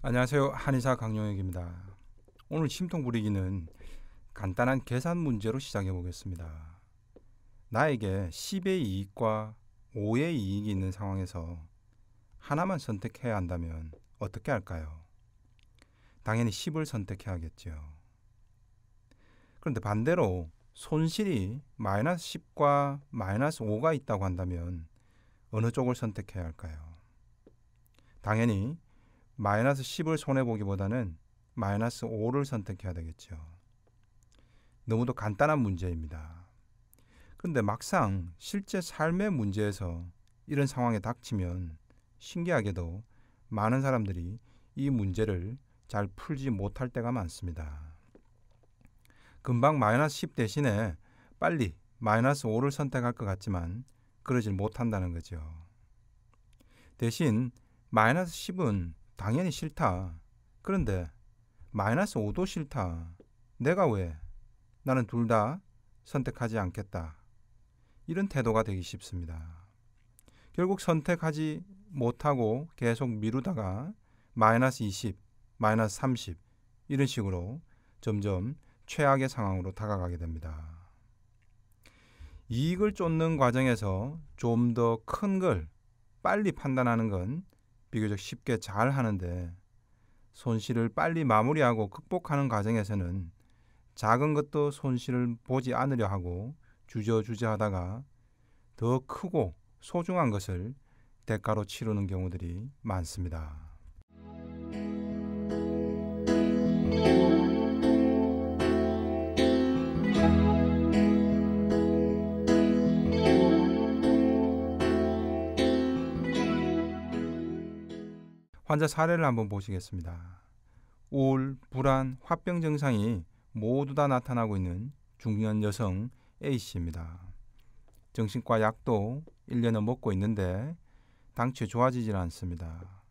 안녕하세요. 한의사 강용혁입니다. 오늘 심통부리기는 간단한 계산 문제로 시작해 보겠습니다. 나에게 10의 이익과 5의 이익이 있는 상황에서 하나만 선택해야 한다면 어떻게 할까요? 당연히 10을 선택해야겠죠. 그런데 반대로 손실이 마이너스 10과 마이너스 5가 있다고 한다면 어느 쪽을 선택해야 할까요? 당연히 마이너스 10을 손해보기보다는 마이너스 5를 선택해야 되겠죠. 너무도 간단한 문제입니다. 그런데 막상 실제 삶의 문제에서 이런 상황에 닥치면 신기하게도 많은 사람들이 이 문제를 잘 풀지 못할 때가 많습니다. 금방 마이너스 10 대신에 빨리 마이너스 5를 선택할 것 같지만 그러질 못한다는 거죠. 대신 마이너스 10은 당연히 싫다. 그런데 마이너스 5도 싫다. 내가 왜? 나는 둘 다 선택하지 않겠다. 이런 태도가 되기 쉽습니다. 결국 선택하지 못하고 계속 미루다가 마이너스 20, 마이너스 30 이런 식으로 점점 최악의 상황으로 다가가게 됩니다. 이익을 쫓는 과정에서 좀 더 큰 걸 빨리 판단하는 건 비교적 쉽게 잘 하는데 손실을 빨리 마무리하고 극복하는 과정에서는 작은 것도 손실을 보지 않으려 하고 주저주저하다가 더 크고 소중한 것을 대가로 치르는 경우들이 많습니다. 환자 사례를 한번 보시겠습니다. 우울, 불안, 화병 증상이 모두 다 나타나고 있는 중년 여성 A씨입니다. 정신과 약도 1년은 먹고 있는데 당최 좋아지질 않습니다.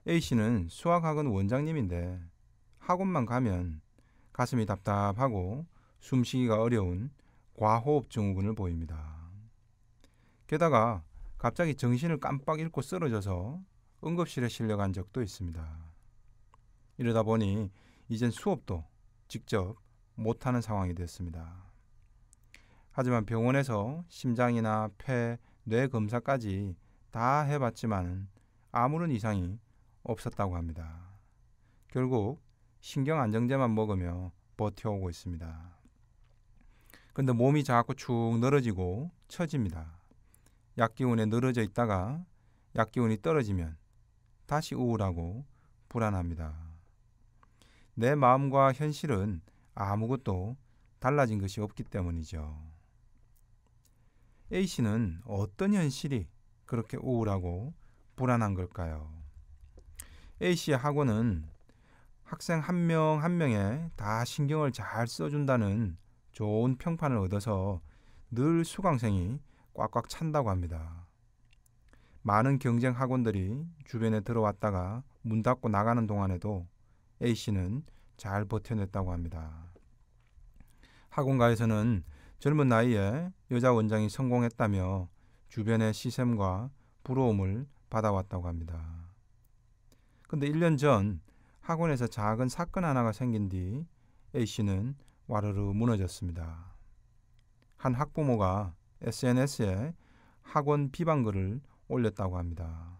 A씨는 수학학원 원장님인데 학원만 가면 가슴이 답답하고 숨쉬기가 어려운 과호흡 증후군을 보입니다. 게다가 갑자기 정신을 깜빡 잃고 쓰러져서 응급실에 실려간 적도 있습니다. 이러다 보니 이젠 수업도 직접 못하는 상황이 됐습니다. 하지만 병원에서 심장이나 폐, 뇌 검사까지 다 해봤지만 아무런 이상이 없었다고 합니다. 결국 신경안정제만 먹으며 버텨오고 있습니다. 그런데 몸이 자꾸 축 늘어지고 처집니다. 약기운에 늘어져 있다가 약기운이 떨어지면 다시 우울하고 불안합니다. 내 마음과 현실은 아무것도 달라진 것이 없기 때문이죠. A씨는 어떤 현실이 그렇게 우울하고 불안한 걸까요? A씨의 학원은 학생 한 명 한 명에 다 신경을 잘 써준다는 좋은 평판을 얻어서 늘 수강생이 꽉꽉 찬다고 합니다. 많은 경쟁 학원들이 주변에 들어왔다가 문 닫고 나가는 동안에도 A씨는 잘 버텨냈다고 합니다. 학원가에서는 젊은 나이에 여자 원장이 성공했다며 주변의 시샘과 부러움을 받아왔다고 합니다. 그런데 1년 전 학원에서 작은 사건 하나가 생긴 뒤 A씨는 와르르 무너졌습니다. 한 학부모가 SNS에 학원 비방글을 올렸다고 합니다.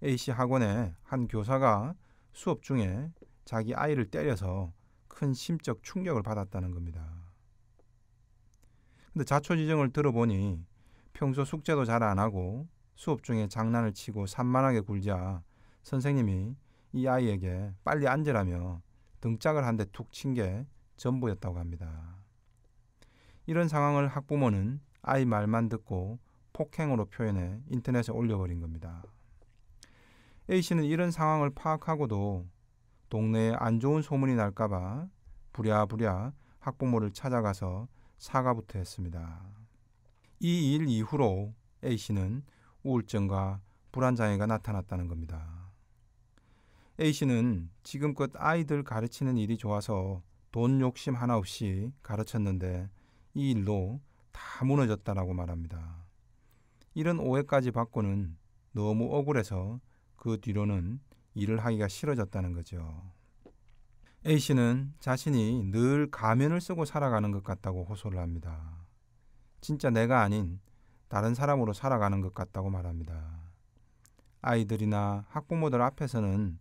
A씨 학원의 한 교사가 수업 중에 자기 아이를 때려서 큰 심적 충격을 받았다는 겁니다. 근데 자초지종을 들어보니 평소 숙제도 잘 안 하고 수업 중에 장난을 치고 산만하게 굴자 선생님이 이 아이에게 빨리 앉으라며 등짝을 한 대 툭 친 게 전부였다고 합니다. 이런 상황을 학부모는 아이 말만 듣고 폭행으로 표현해 인터넷에 올려버린 겁니다. A씨는 이런 상황을 파악하고도 동네에 안 좋은 소문이 날까봐 부랴부랴 학부모를 찾아가서 사과부터 했습니다. 이 일 이후로 A씨는 우울증과 불안장애가 나타났다는 겁니다. A씨는 지금껏 아이들 가르치는 일이 좋아서 돈 욕심 하나 없이 가르쳤는데 이 일로 다 무너졌다라고 말합니다. 이런 오해까지 받고는 너무 억울해서 그 뒤로는 일을 하기가 싫어졌다는 거죠. A씨는 자신이 늘 가면을 쓰고 살아가는 것 같다고 호소를 합니다. 진짜 내가 아닌 다른 사람으로 살아가는 것 같다고 말합니다. 아이들이나 학부모들 앞에서는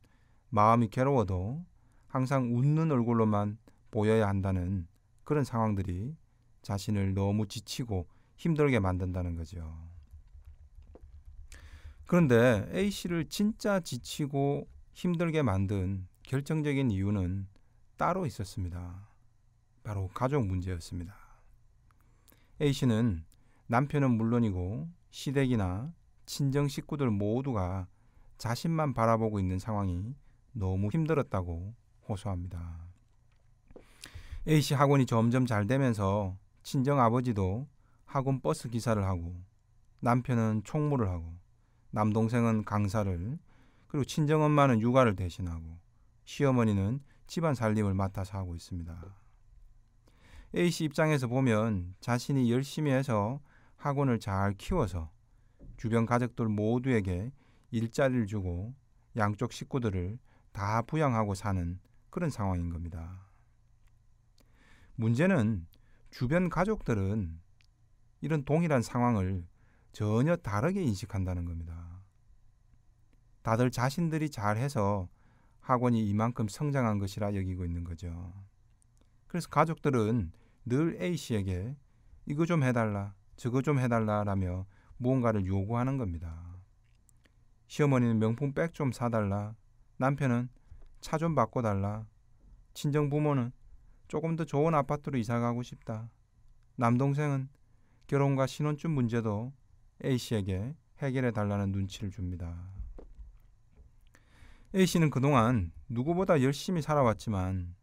마음이 괴로워도 항상 웃는 얼굴로만 보여야 한다는 그런 상황들이 자신을 너무 지치고 힘들게 만든다는 거죠. 그런데 A씨를 진짜 지치고 힘들게 만든 결정적인 이유는 따로 있었습니다. 바로 가족 문제였습니다. A씨는 남편은 물론이고 시댁이나 친정 식구들 모두가 자신만 바라보고 있는 상황이 너무 힘들었다고 호소합니다. A씨 학원이 점점 잘 되면서 친정 아버지도 학원 버스 기사를 하고 남편은 총무를 하고 남동생은 강사를 그리고 친정엄마는 육아를 대신하고 시어머니는 집안 살림을 맡아서 하고 있습니다. A씨 입장에서 보면 자신이 열심히 해서 학원을 잘 키워서 주변 가족들 모두에게 일자리를 주고 양쪽 식구들을 다 부양하고 사는 그런 상황인 겁니다. 문제는 주변 가족들은 이런 동일한 상황을 전혀 다르게 인식한다는 겁니다. 다들 자신들이 잘해서 학원이 이만큼 성장한 것이라 여기고 있는 거죠. 그래서 가족들은 늘 A씨에게 이거 좀 해달라, 저거 좀 해달라라며 무언가를 요구하는 겁니다. 시어머니는 명품 백 좀 사달라, 남편은 차 좀 바꿔달라, 친정 부모는 조금 더 좋은 아파트로 이사가고 싶다, 남동생은 결혼과 신혼집 문제도 A씨에게 해결해 달라는 눈치를 줍니다. A씨는 그동안 누구보다 열심히 살아왔지만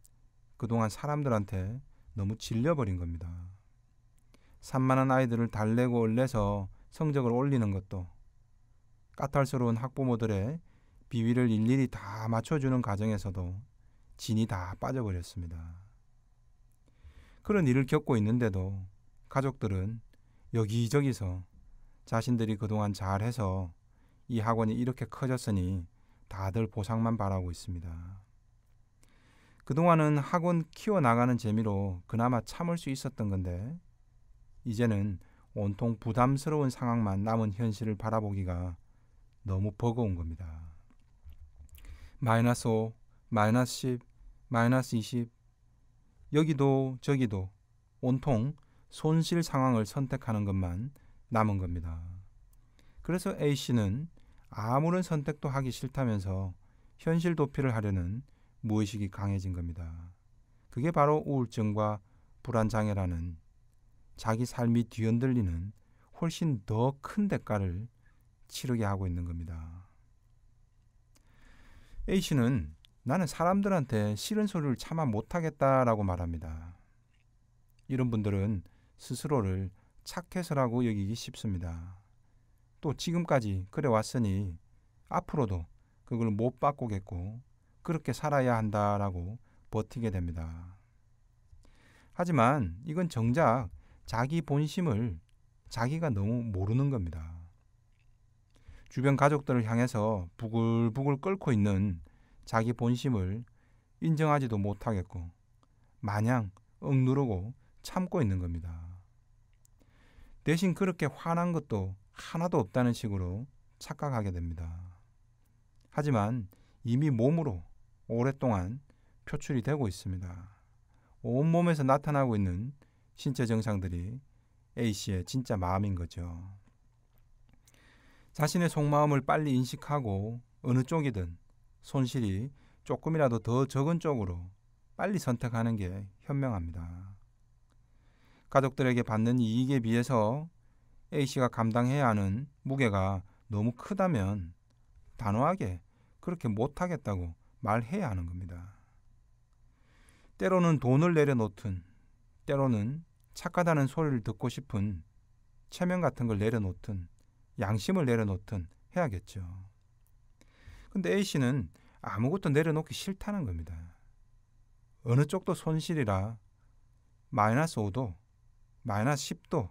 그동안 사람들한테 너무 질려버린 겁니다. 산만한 아이들을 달래고 얼레서 성적을 올리는 것도, 까탈스러운 학부모들의 비위를 일일이 다 맞춰주는 과정에서도 진이 다 빠져버렸습니다. 그런 일을 겪고 있는데도 가족들은 여기저기서 자신들이 그동안 잘해서 이 학원이 이렇게 커졌으니 다들 보상만 바라고 있습니다. 그동안은 학원 키워나가는 재미로 그나마 참을 수 있었던 건데 이제는 온통 부담스러운 상황만 남은 현실을 바라보기가 너무 버거운 겁니다. 마이너스 5, 마이너스 10, 마이너스 20 여기도 저기도 온통 손실 상황을 선택하는 것만 남은 겁니다. 그래서 A씨는 아무런 선택도 하기 싫다면서 현실 도피를 하려는 무의식이 강해진 겁니다. 그게 바로 우울증과 불안장애라는 자기 삶이 뒤흔들리는 훨씬 더 큰 대가를 치르게 하고 있는 겁니다. A씨는 나는 사람들한테 싫은 소리를 참아 못하겠다라고 말합니다. 이런 분들은 스스로를 착해서라고 여기기 쉽습니다. 또 지금까지 그래 왔으니 앞으로도 그걸 못 바꾸겠고 그렇게 살아야 한다라고 버티게 됩니다. 하지만 이건 정작 자기 본심을 자기가 너무 모르는 겁니다. 주변 가족들을 향해서 부글부글 끓고 있는 자기 본심을 인정하지도 못하겠고 마냥 억누르고 참고 있는 겁니다. 대신 그렇게 화난 것도 하나도 없다는 식으로 착각하게 됩니다. 하지만 이미 몸으로 오랫동안 표출이 되고 있습니다. 온몸에서 나타나고 있는 신체 증상들이 A씨의 진짜 마음인 거죠. 자신의 속마음을 빨리 인식하고 어느 쪽이든 손실이 조금이라도 더 적은 쪽으로 빨리 선택하는 게 현명합니다. 가족들에게 받는 이익에 비해서 A씨가 감당해야 하는 무게가 너무 크다면 단호하게 그렇게 못하겠다고 말해야 하는 겁니다. 때로는 돈을 내려놓든 때로는 착하다는 소리를 듣고 싶은 체면 같은 걸 내려놓든 양심을 내려놓든 해야겠죠. 근데 A씨는 아무것도 내려놓기 싫다는 겁니다. 어느 쪽도 손실이라 마이너스 5도 마이너스 10도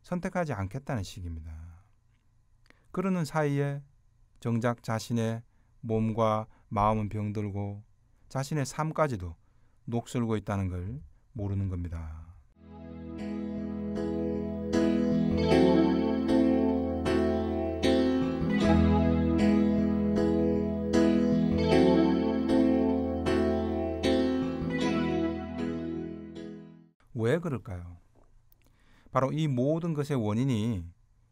선택하지 않겠다는 식입니다. 그러는 사이에 정작 자신의 몸과 마음은 병들고 자신의 삶까지도 녹슬고 있다는 걸 모르는 겁니다. 왜 그럴까요? 바로 이 모든 것의 원인이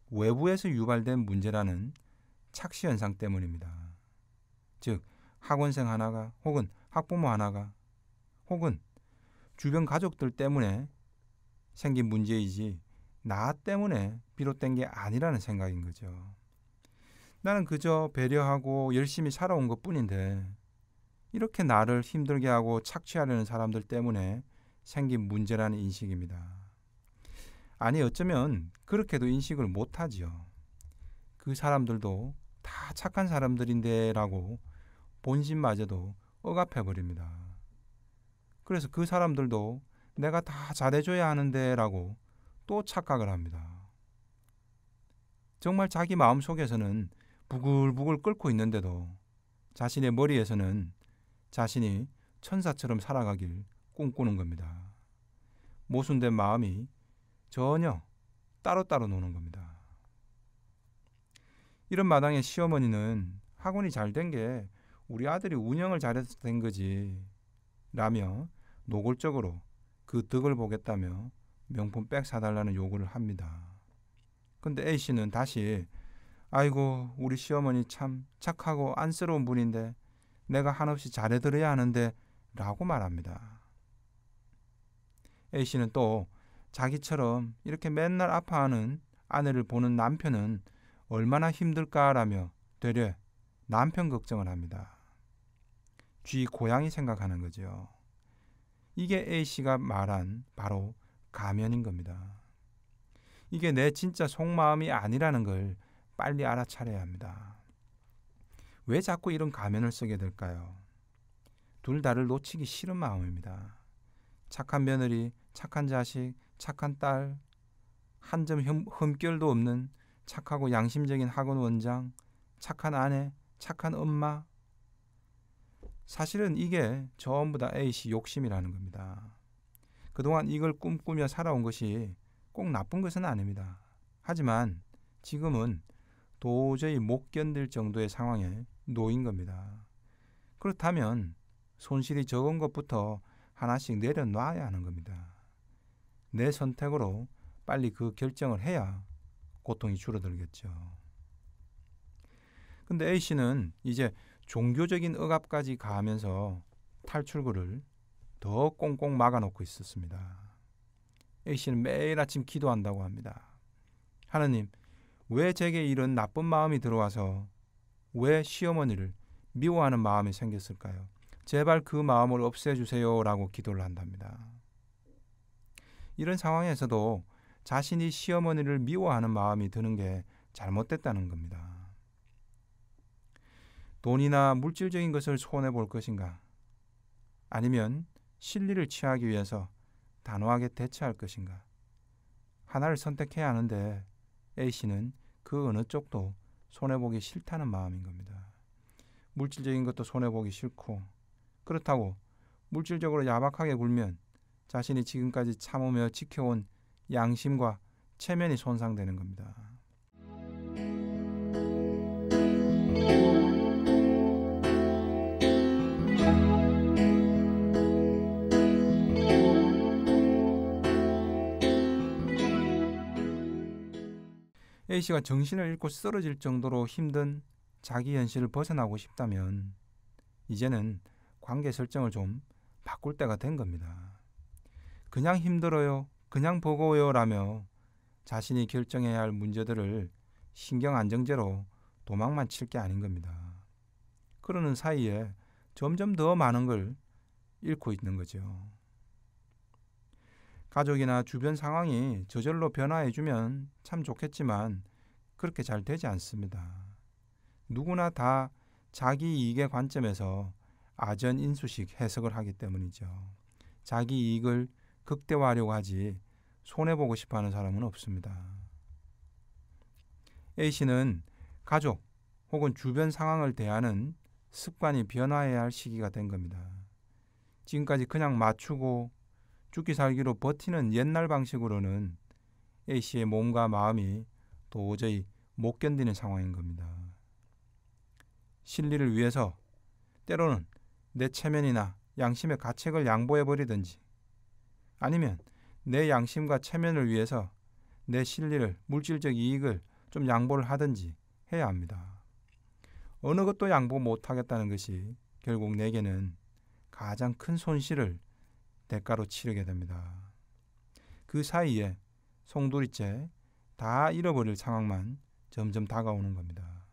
외부에서 유발된 문제라는 착시 현상 때문입니다. 즉, 학원생 하나가 혹은 학부모 하나가 혹은 주변 가족들 때문에 생긴 문제이지 나 때문에 비롯된 게 아니라는 생각인 거죠. 나는 그저 배려하고 열심히 살아온 것뿐인데 이렇게 나를 힘들게 하고 착취하려는 사람들 때문에 생긴 문제라는 인식입니다. 아니 어쩌면 그렇게도 인식을 못하지요. 그 사람들도 다 착한 사람들인데 라고 본심마저도 억압해버립니다. 그래서 그 사람들도 내가 다 잘해줘야 하는데 라고 또 착각을 합니다. 정말 자기 마음속에서는 부글부글 끓고 있는데도 자신의 머리에서는 자신이 천사처럼 살아가길 꿈꾸는 겁니다. 모순된 마음이 전혀 따로따로 노는 겁니다. 이런 마당에 시어머니는 학원이 잘 된 게 우리 아들이 운영을 잘해서 된 거지 라며 노골적으로 그 덕을 보겠다며 명품 백 사달라는 요구를 합니다. 근데 A씨는 다시 아이고 우리 시어머니 참 착하고 안쓰러운 분인데 내가 한없이 잘해드려야 하는데 라고 말합니다. A씨는 또 자기처럼 이렇게 맨날 아파하는 아내를 보는 남편은 얼마나 힘들까라며 되려 남편 걱정을 합니다. 쥐 고양이 생각하는 거죠. 이게 A씨가 말한 바로 가면인 겁니다. 이게 내 진짜 속마음이 아니라는 걸 빨리 알아차려야 합니다. 왜 자꾸 이런 가면을 쓰게 될까요? 둘 다를 놓치기 싫은 마음입니다. 착한 며느리, 착한 자식, 착한 딸, 한 점 흠결도 없는 착하고 양심적인 학원 원장, 착한 아내, 착한 엄마. 사실은 이게 전부 다 A씨 욕심이라는 겁니다. 그동안 이걸 꿈꾸며 살아온 것이 꼭 나쁜 것은 아닙니다. 하지만 지금은 도저히 못 견딜 정도의 상황에 놓인 겁니다. 그렇다면 손실이 적은 것부터 하나씩 내려놔야 하는 겁니다. 내 선택으로 빨리 그 결정을 해야 고통이 줄어들겠죠. 근데 A씨는 이제 종교적인 억압까지 가하면서 탈출구를 더 꽁꽁 막아놓고 있었습니다. A씨는 매일 아침 기도한다고 합니다. 하나님, 왜 제게 이런 나쁜 마음이 들어와서 왜 시어머니를 미워하는 마음이 생겼을까요? 제발 그 마음을 없애주세요 라고 기도를 한답니다. 이런 상황에서도 자신이 시어머니를 미워하는 마음이 드는 게 잘못됐다는 겁니다. 돈이나 물질적인 것을 손해볼 것인가? 아니면 실리를 취하기 위해서 단호하게 대처할 것인가? 하나를 선택해야 하는데 A씨는 그 어느 쪽도 손해보기 싫다는 마음인 겁니다. 물질적인 것도 손해보기 싫고 그렇다고 물질적으로 야박하게 굴면 자신이 지금까지 참으며 지켜온 양심과 체면이 손상되는 겁니다. A씨가 정신을 잃고 쓰러질 정도로 힘든 자기 현실을 벗어나고 싶다면 이제는 관계 설정을 좀 바꿀 때가 된 겁니다. 그냥 힘들어요, 그냥 버거워요 라며 자신이 결정해야 할 문제들을 신경 안정제로 도망만 칠 게 아닌 겁니다. 그러는 사이에 점점 더 많은 걸 잃고 있는 거죠. 가족이나 주변 상황이 저절로 변화해주면 참 좋겠지만 그렇게 잘 되지 않습니다. 누구나 다 자기 이익의 관점에서 아전인수식 해석을 하기 때문이죠. 자기 이익을 극대화하려고 하지 손해보고 싶어하는 사람은 없습니다. A씨는 가족 혹은 주변 상황을 대하는 습관이 변화해야 할 시기가 된 겁니다. 지금까지 그냥 맞추고 죽기 살기로 버티는 옛날 방식으로는 A씨의 몸과 마음이 도저히 못 견디는 상황인 겁니다. 실리를 위해서 때로는 내 체면이나 양심의 가책을 양보해버리든지 아니면 내 양심과 체면을 위해서 내 실리를 물질적 이익을 좀 양보를 하든지 해야 합니다. 어느 것도 양보 못하겠다는 것이 결국 내게는 가장 큰 손실을 대가로 치르게 됩니다. 그 사이에 송두리째 다 잃어버릴 상황만 점점 다가오는 겁니다.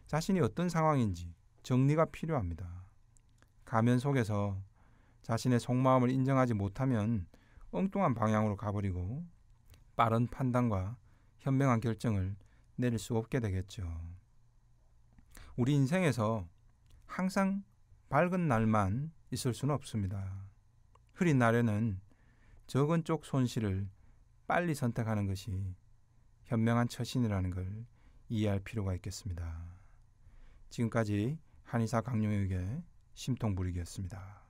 자신이 어떤 상황인지 정리가 필요합니다. 가면 속에서 자신의 속마음을 인정하지 못하면 엉뚱한 방향으로 가버리고 빠른 판단과 현명한 결정을 내릴 수 없게 되겠죠. 우리 인생에서 항상 밝은 날만 있을 수는 없습니다. 흐린 날에는 적은 쪽 손실을 빨리 선택하는 것이 현명한 처신이라는 걸 이해할 필요가 있겠습니다. 지금까지 한의사 강용혁의 심통부리기였습니다.